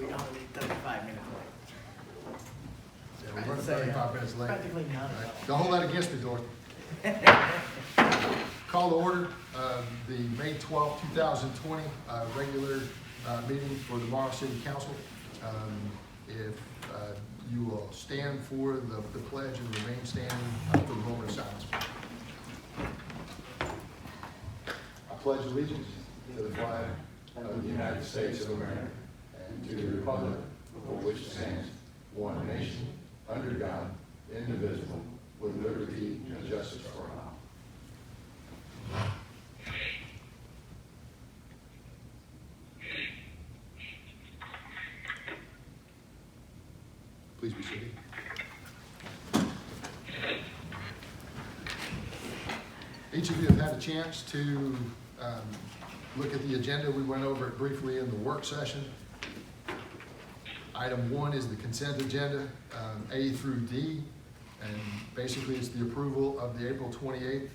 We only need 35 minutes late. Yeah, we're running 35 minutes late. Practically none All at right. all. Don't hold that against me, Dorothy. Call to order the May 12, 2020 regular meeting for the Morrow City Council. If you will stand for the pledge and remain standing for the moment of silence. I pledge allegiance to the flag of the United States of America and to the republic for which it stands, one nation, under God, indivisible, with liberty and justice for all. Please be seated. Each of you have had a chance to look at the agenda. We went over it briefly in the work session. Item 1 is the consent agenda, A through D, and basically it's the approval of the April 28th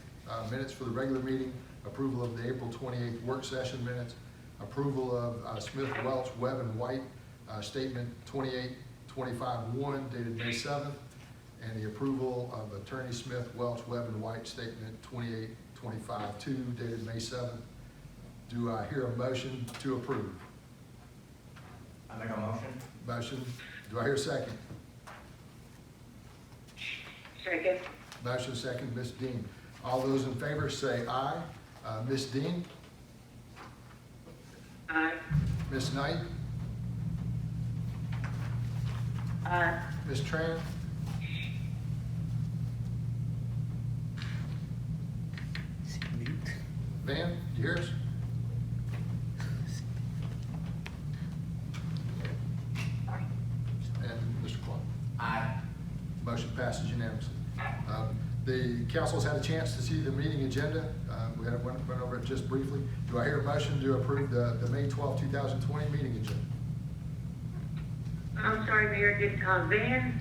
minutes for the regular meeting, approval of the April 28th work session minutes, approval of Smith, Welch, Webb, and White statement 28-25-1 dated May 7th, and the approval of Attorney Smith, Welch, Webb, and White statement 28-25-2 dated May 7th. Do I hear a motion to approve? I make a motion. Motion. Do I hear a second? Second. Motion second, Ms. Dean. All those in favor say aye. Ms. Dean? Aye. Ms. Knight? Aye. Ms. Tran? Van, you hear us? And Mr. Clark? Aye. Motion passes unanimously. The council's had a chance to see the meeting agenda. We went over it just briefly. Do I hear a motion to approve the May 12, 2020 meeting agenda? I'm sorry, Mayor, did Van?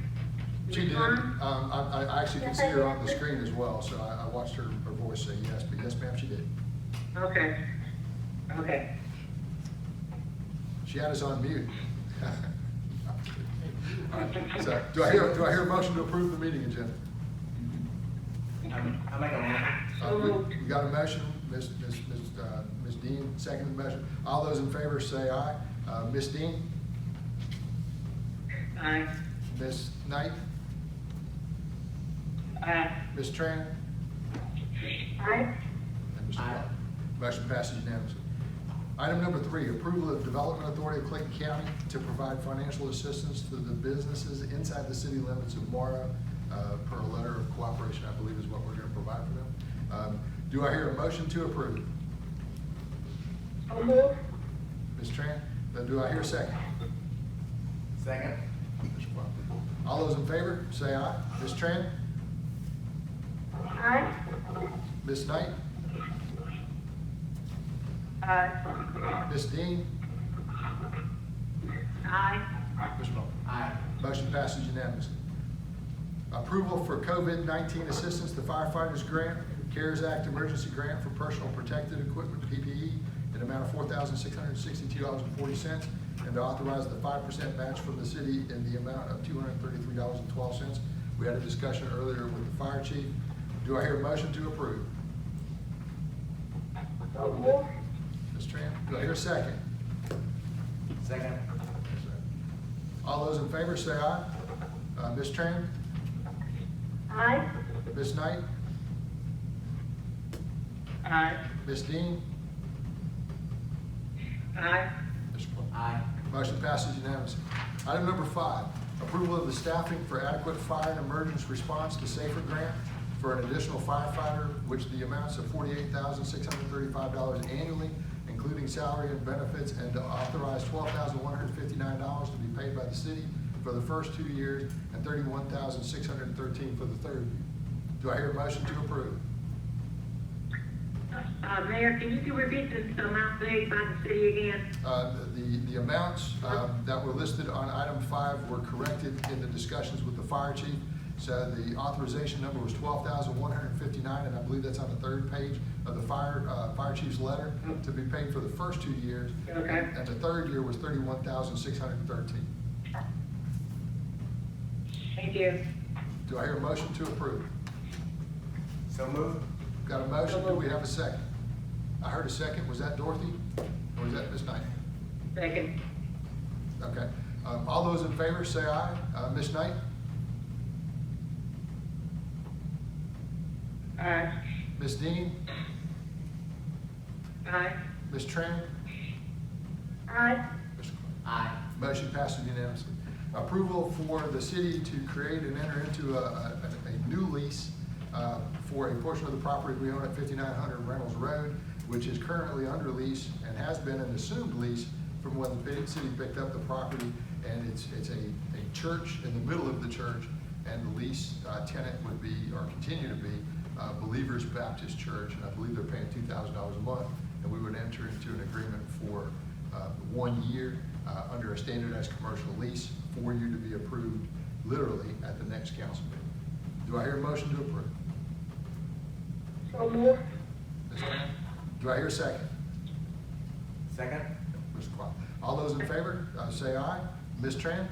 She did. respond? I actually can Yes, see I her on the did. screen as well, so I watched her voice say yes, but yes, ma'am, she did. Okay. Okay. She had us on mute. All right, so do I hear a motion to approve the meeting agenda? I make a motion. So moved. We got a motion, Ms. Dean, second motion. All those in favor say aye. Ms. Dean? Aye. Ms. Knight? Aye. Ms. Tran? Aye. And Mr. Aye. Clark. Motion passes unanimously. Item number 3, approval of Development Authority of Clayton County to provide financial assistance to the businesses inside the city limits of Morrow per a letter of cooperation, I believe is what we're going to provide for them. Do I hear a motion to approve? So moved. Ms. Tran? Do I hear a second? Second. Mr. Clark. All those in favor, say aye. Ms. Tran? Aye. Ms. Knight? Aye. Ms. Dean? Aye. Mr. Moore? Aye. Motion passes unanimously. Approval for COVID-19 assistance to firefighters grant, CARES Act emergency grant for personal protective equipment, PPE, in amount of $4,662.40, and to authorize the 5% match from the city in the amount of $233.12. We had a discussion earlier with the fire chief. Do I hear a motion to approve? So moved. Ms. Tran, do I hear a second? Second. All those in favor say aye. Ms. Tran? Aye. Ms. Knight? Aye. Ms. Dean? Aye. Mr. Clark? Aye. Motion passes unanimously. Item number 5, approval of the staffing for adequate fire and emergency response to SAFER grant for an additional firefighter, which the amounts of $48,635 annually, including salary and benefits, and to authorize $12,159 to be paid by the city for the first 2 years and $31,613 for the third year. Do I hear a motion to approve? Mayor, can you repeat the amount paid by the city again? The amounts that were listed on item 5 were corrected in the discussions with the fire chief. So the authorization number was $12,159, and I believe that's on the third page of the fire chief's letter, to be paid for the first 2 years. Okay. And the third year was $31,613. Thank you. Do I hear a motion to approve? So moved. Got a motion, do we have a second? I heard a second, was that Dorothy, or was that Ms. Knight? Second. Okay, all those in favor say aye. Ms. Knight? Aye. Ms. Dean? Aye. Ms. Tran? Aye. Mr. Clark? Aye. Motion passes unanimously. Approval for the city to create and enter into a new lease for a portion of the property we own at 5900 Reynolds Road, which is currently under lease and has been an assumed lease from when the city picked up the property. And it's a church in the middle of the church, and the lease tenant would be, or continue to be, Believers Baptist Church, and I believe they're paying $2,000 a month, and we would enter into an agreement for 1 year under a standardized commercial lease, 4 year to be approved literally at the next council meeting. Do I hear a motion to approve? So moved. Ms. Tran? Do I hear a second? Second. Mr. Clark? All those in favor, say aye. Ms. Tran?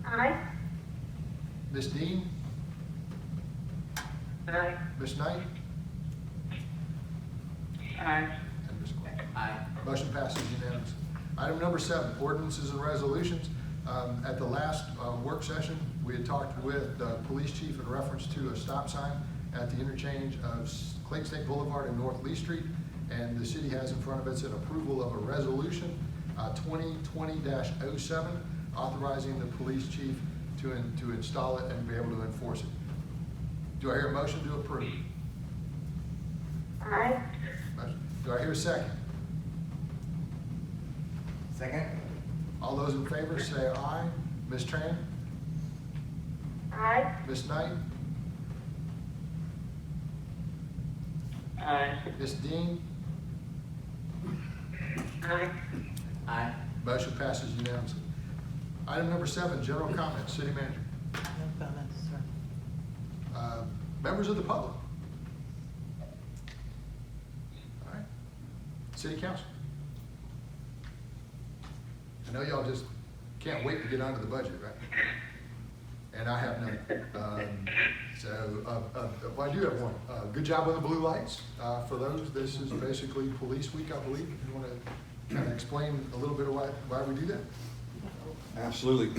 Aye. Ms. Dean? Aye. Ms. Knight? Aye. And Ms. Clark? Aye. Motion passes unanimously. Item number 7, ordinances and resolutions. At the last work session, we had talked with the police chief in reference to a stop sign at the interchange of Clayton State Boulevard and North Lee Street. And the city has in front of us an approval of a resolution, 2020-07, authorizing the police chief to install it and be able to enforce it. Do I hear a motion to approve? Aye. Do I hear a second? Second. All those in favor say aye. Ms. Tran? Aye. Ms. Knight? Aye. Ms. Dean? Aye. Aye. Motion passes unanimously. Item number 7, general comments. City manager. No comments, sir. Members of the public. All right. City council. I know y'all just can't wait to get onto the budget, right? And I have none. Well, I do have one. Good job on the blue lights. For those, this is basically Police Week, I believe. If you want to kind of explain a little bit of why we do that. Absolutely.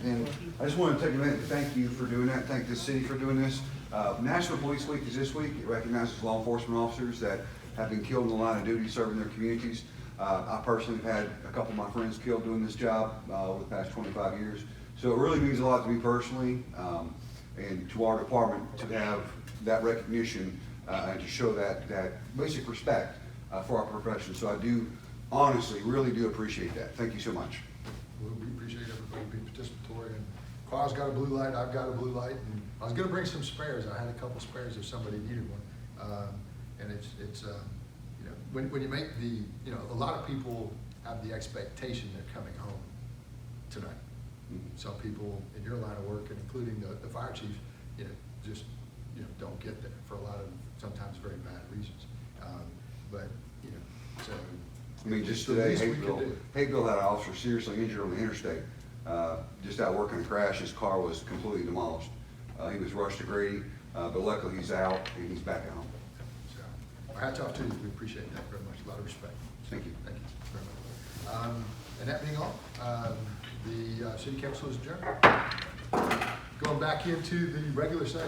And I just want to take a minute to thank you for doing that. Thank the city for doing this. National Police Week is this week. It recognizes law enforcement officers that have been killed in the line of duty serving their communities. I personally have had a couple of my friends killed doing this job over the past 25 years. So it really means a lot to me personally and to our department to have that recognition and to show that basic respect for our profession. So I do honestly, really do appreciate that. Thank you so much. We appreciate everybody being participatory. And Carl's got a blue light, I've got a blue light, and I was gonna bring some spares. I had a couple spares if somebody needed one. And it's you know, when you make a lot of people have the expectation they're coming home tonight. Some people in your line of work, and including the fire chief, just don't get there for a lot of sometimes very bad reasons. So. I mean, just it's the today, least we could do. Hapeville had an officer seriously injured on the interstate. Just out working a crash, his car was completely demolished. He was rushed to Grady, but luckily he's out and he's back at home. So, our hats off to you. We appreciate that very much. A lot of respect. Thank you. Thank you very much. And that being all, the city council is adjourned. Going back into the regular session.